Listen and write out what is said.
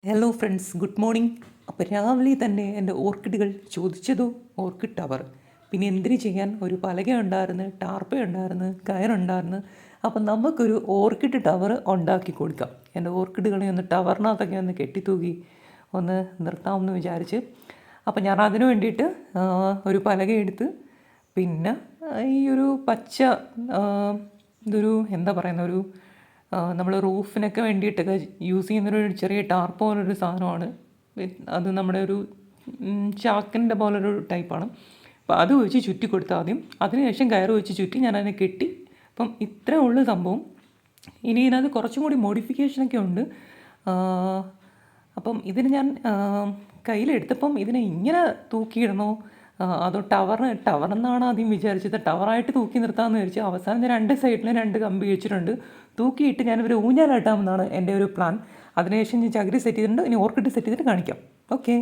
Hello friends, good morning. അപ്പോൾ രാവിലെ തന്നെ എൻ്റെ ഓർക്കിഡുകൾ ചോദിച്ചതോ ഓർക്കിഡ് ടവർ. പിന്നെ എന്തിനു ചെയ്യാൻ, ഒരു പലക ഉണ്ടായിരുന്നു, ടാർപ്പ ഉണ്ടായിരുന്നു, കയറുണ്ടായിരുന്നു. അപ്പം നമുക്കൊരു ഓർക്കിഡ് ടവർ ഉണ്ടാക്കി കൊടുക്കാം. എൻ്റെ ഓർക്കിഡുകളെ ഒന്ന് ടവറിനകത്തൊക്കെ ഒന്ന് കെട്ടിത്തൂക്കി ഒന്ന് നിർത്താമെന്ന് വിചാരിച്ച്. അപ്പം ഞാൻ അതിനു വേണ്ടിയിട്ട് ഒരു പലക എടുത്ത്, പിന്നെ ഈ ഒരു പച്ച ഇതൊരു എന്താ പറയുന്ന ഒരു നമ്മൾ റൂഫിനൊക്കെ വേണ്ടിയിട്ടൊക്കെ യൂസ് ചെയ്യുന്നൊരു ചെറിയ ടാർപ്പ് പോലൊരു സാധനമാണ്. അത് നമ്മുടെ ഒരു ചാക്കിൻ്റെ പോലൊരു ടൈപ്പാണ്. അപ്പോൾ അത് വെച്ച് ചുറ്റി കൊടുത്താൽ ആദ്യം, അതിനുശേഷം കയറ് വെച്ച് ചുറ്റി ഞാൻ അതിനെ കെട്ടി. അപ്പം ഇത്രേ ഉള്ളൂ സംഭവം. ഇനി ഇതിനകത്ത് കുറച്ചും കൂടി മോഡിഫിക്കേഷനൊക്കെ ഉണ്ട്. അപ്പം ഇതിന് ഞാൻ കയ്യിലെടുത്തപ്പം ഇതിനെ ഇങ്ങനെ തൂക്കിയിടണോ അതോ ടവറെന്നാണ് ആദ്യം വിചാരിച്ചത്. ടവറായിട്ട് തൂക്കി നിർത്താമെന്ന് വിചാരിച്ചു. അവസാനം ഞാൻ രണ്ട് സൈഡിലും രണ്ട് കമ്പി വെച്ചിട്ടുണ്ട്. തൂക്കിയിട്ട് ഞാനൊരു ഊഞ്ഞാലാട്ടാമെന്നാണ് എൻ്റെ ഒരു പ്ലാൻ. അതിനുശേഷം ഞാൻ ചകിരി സെറ്റ് ചെയ്തിട്ടുണ്ട്. ഇനി ഓർക്കിഡ് സെറ്റ് ചെയ്തിട്ട് കാണിക്കാം. ഓക്കെ.